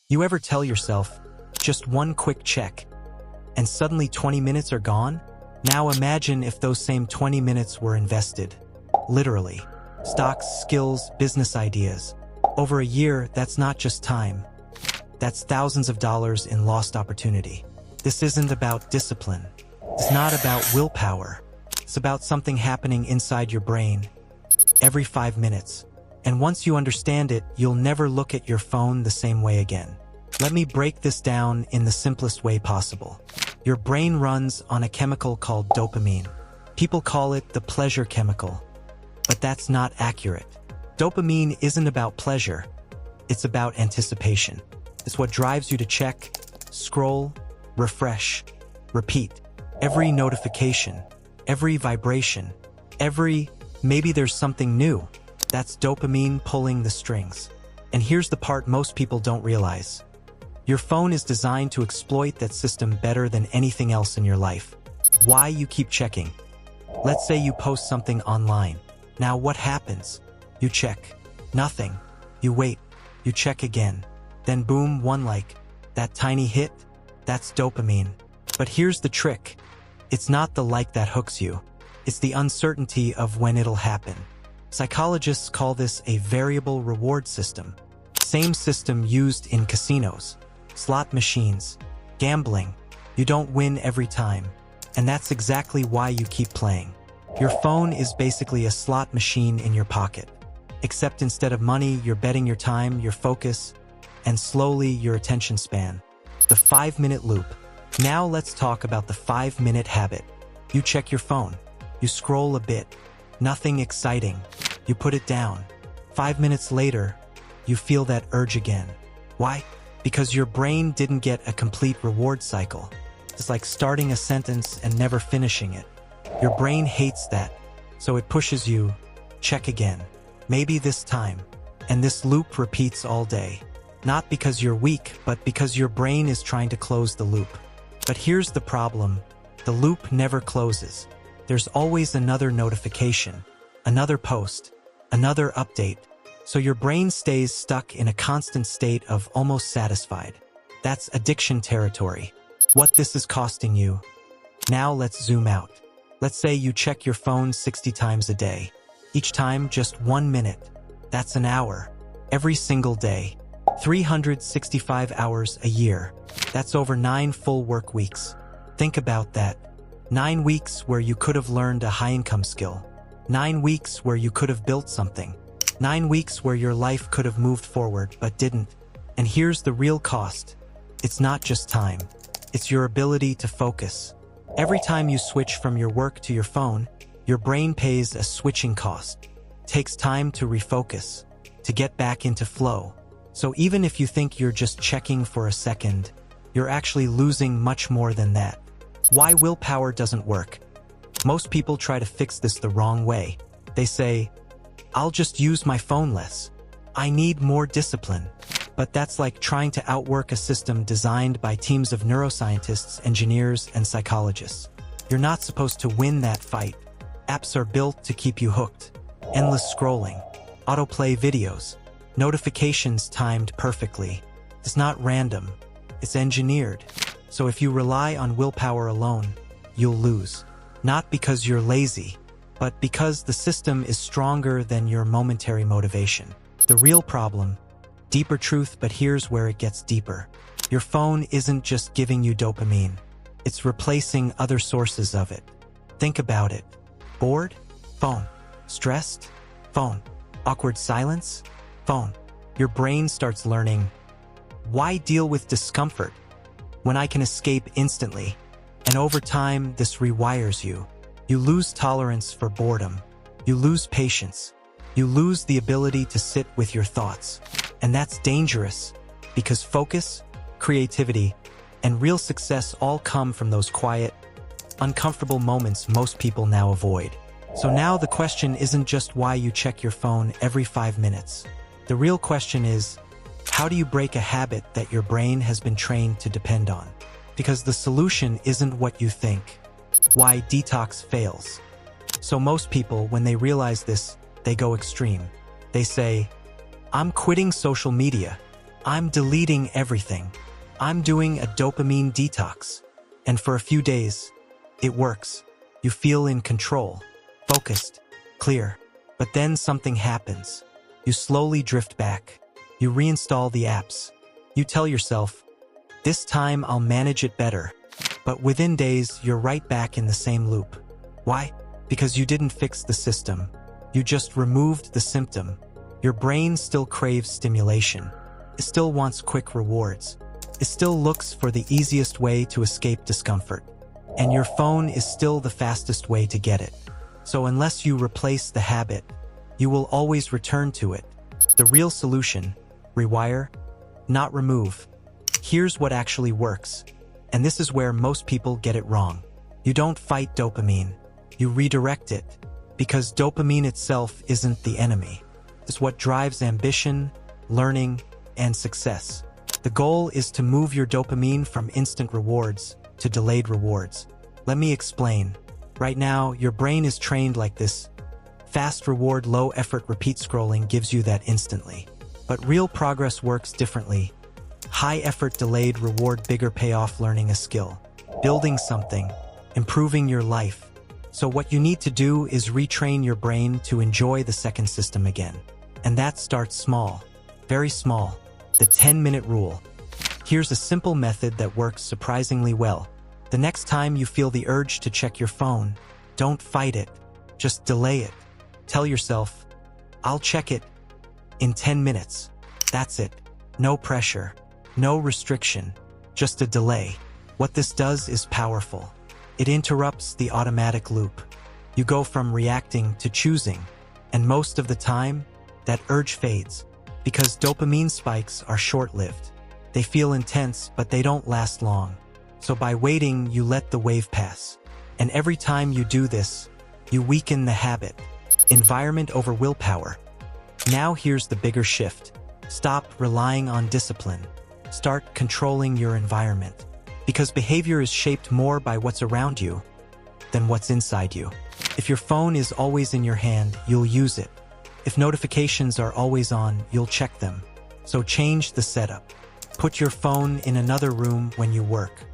You ever tell yourself, just one quick check, and suddenly 20 minutes are gone? Now imagine if those same 20 minutes were invested. Literally. Stocks, skills, business ideas. Over a year, that's not just time. That's thousands of dollars in lost opportunity. This isn't about discipline. It's not about willpower. It's about something happening inside your brain every 5 minutes. And once you understand it, you'll never look at your phone the same way again. Let me break this down in the simplest way possible. Your brain runs on a chemical called dopamine. People call it the pleasure chemical, but that's not accurate. Dopamine isn't about pleasure. It's about anticipation. It's what drives you to check, scroll, refresh, repeat. Every notification, every vibration, maybe there's something new. That's dopamine pulling the strings. And here's the part most people don't realize. Your phone is designed to exploit that system better than anything else in your life. Why you keep checking? Let's say you post something online. Now what happens? You check. Nothing. You wait. You check again. Then boom, one like. That tiny hit? That's dopamine. But here's the trick. It's not the like that hooks you. It's the uncertainty of when it'll happen. Psychologists call this a variable reward system. Same system used in casinos, slot machines, gambling. You don't win every time. And that's exactly why you keep playing. Your phone is basically a slot machine in your pocket. Except instead of money, you're betting your time, your focus, and slowly your attention span. The 5-minute loop. Now let's talk about the 5-minute habit. You check your phone. You scroll a bit. Nothing exciting. You put it down. 5 minutes later, you feel that urge again. Why? Because your brain didn't get a complete reward cycle. It's like starting a sentence and never finishing it. Your brain hates that, so it pushes you, check again. Maybe this time. And this loop repeats all day. Not because you're weak, but because your brain is trying to close the loop. But here's the problem. The loop never closes. There's always another notification, another post, another update. So your brain stays stuck in a constant state of almost satisfied. That's addiction territory. What this is costing you. Now let's zoom out. Let's say you check your phone 60 times a day. Each time just 1 minute. That's an hour. Every single day. 365 hours a year. That's over 9 full work weeks. Think about that. 9 weeks where you could have learned a high-income skill. 9 weeks where you could have built something. 9 weeks where your life could have moved forward but didn't. And here's the real cost. It's not just time. It's your ability to focus. Every time you switch from your work to your phone, your brain pays a switching cost. It takes time to refocus, to get back into flow. So even if you think you're just checking for a second, you're actually losing much more than that. Why willpower doesn't work? Most people try to fix this the wrong way. They say, I'll just use my phone less. I need more discipline. But that's like trying to outwork a system designed by teams of neuroscientists, engineers, and psychologists. You're not supposed to win that fight. Apps are built to keep you hooked. Endless scrolling, autoplay videos, notifications timed perfectly. It's not random. It's engineered. So if you rely on willpower alone, you'll lose. Not because you're lazy, but because the system is stronger than your momentary motivation. The real problem, deeper truth, but here's where it gets deeper. Your phone isn't just giving you dopamine. It's replacing other sources of it. Think about it. Bored? Phone. Stressed? Phone. Awkward silence? Phone. Your brain starts learning, why deal with discomfort when I can escape instantly? And over time, this rewires you. You lose tolerance for boredom. You lose patience. You lose the ability to sit with your thoughts. And that's dangerous, because focus, creativity, and real success all come from those quiet, uncomfortable moments most people now avoid. So now the question isn't just why you check your phone every 5 minutes. The real question is, how do you break a habit that your brain has been trained to depend on? Because the solution isn't what you think. Why detox fails. So most people, when they realize this, they go extreme. They say, I'm quitting social media. I'm deleting everything. I'm doing a dopamine detox. And for a few days, it works. You feel in control, focused, clear. But then something happens. You slowly drift back. You reinstall the apps. You tell yourself, this time I'll manage it better. But within days, you're right back in the same loop. Why? Because you didn't fix the system. You just removed the symptom. Your brain still craves stimulation. It still wants quick rewards. It still looks for the easiest way to escape discomfort. And your phone is still the fastest way to get it. So unless you replace the habit, you will always return to it. The real solution, rewire, not remove. Here's what actually works. And this is where most people get it wrong. You don't fight dopamine. You redirect it. Because dopamine itself isn't the enemy. It's what drives ambition, learning, and success. The goal is to move your dopamine from instant rewards to delayed rewards. Let me explain. Right now, your brain is trained like this. Fast reward, low effort repeat scrolling gives you that instantly. But real progress works differently. High effort, delayed reward, bigger payoff, learning a skill, building something, improving your life. So what you need to do is retrain your brain to enjoy the second system again. And that starts small, very small. The 10-minute rule. Here's a simple method that works surprisingly well. The next time you feel the urge to check your phone, don't fight it. Just delay it. Tell yourself, I'll check it in 10 minutes. That's it. No pressure, no restriction, just a delay. What this does is powerful. It interrupts the automatic loop. You go from reacting to choosing, and most of the time, that urge fades. Because dopamine spikes are short-lived. They feel intense, but they don't last long. So by waiting, you let the wave pass. And every time you do this, you weaken the habit. Environment over willpower. Now here's the bigger shift. Stop relying on discipline. Start controlling your environment. Because behavior is shaped more by what's around you than what's inside you. If your phone is always in your hand, you'll use it. If notifications are always on, you'll check them. So change the setup. Put your phone in another room when you work.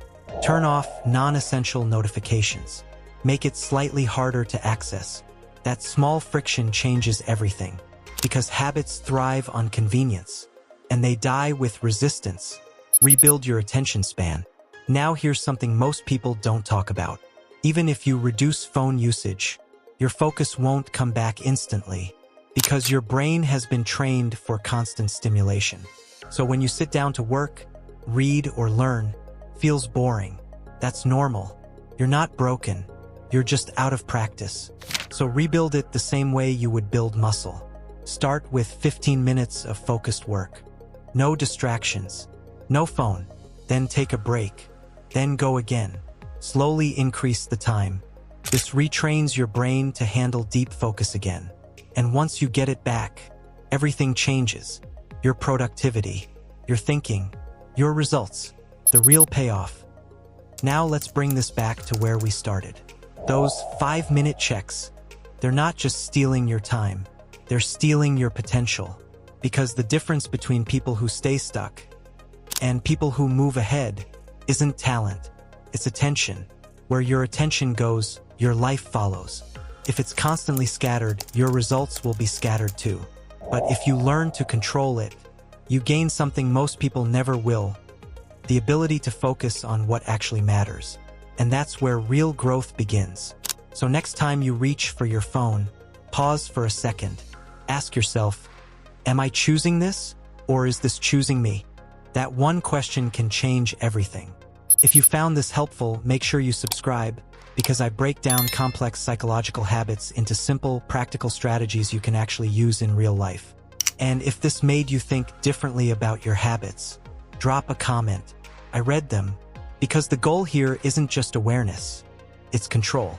Turn off non-essential notifications. Make it slightly harder to access. That small friction changes everything. Because habits thrive on convenience. And they die with resistance. Rebuild your attention span. Now here's something most people don't talk about. Even if you reduce phone usage, your focus won't come back instantly. Because your brain has been trained for constant stimulation. So when you sit down to work, read, or learn, feels boring. That's normal. You're not broken. You're just out of practice. So rebuild it the same way you would build muscle. Start with 15 minutes of focused work. No distractions. No phone. Then take a break. Then go again. Slowly increase the time. This retrains your brain to handle deep focus again. And once you get it back, everything changes. Your productivity, your thinking, your results, the real payoff. Now let's bring this back to where we started. Those 5-minute checks, they're not just stealing your time, they're stealing your potential. Because the difference between people who stay stuck and people who move ahead isn't talent, it's attention. Where your attention goes, your life follows. If it's constantly scattered, your results will be scattered too. But if you learn to control it, you gain something most people never will. The ability to focus on what actually matters. And that's where real growth begins. So next time you reach for your phone, pause for a second. Ask yourself, am I choosing this, or is this choosing me? That one question can change everything. If you found this helpful, make sure you subscribe, because I break down complex psychological habits into simple, practical strategies you can actually use in real life. And if this made you think differently about your habits, drop a comment. I read them, because the goal here isn't just awareness, it's control.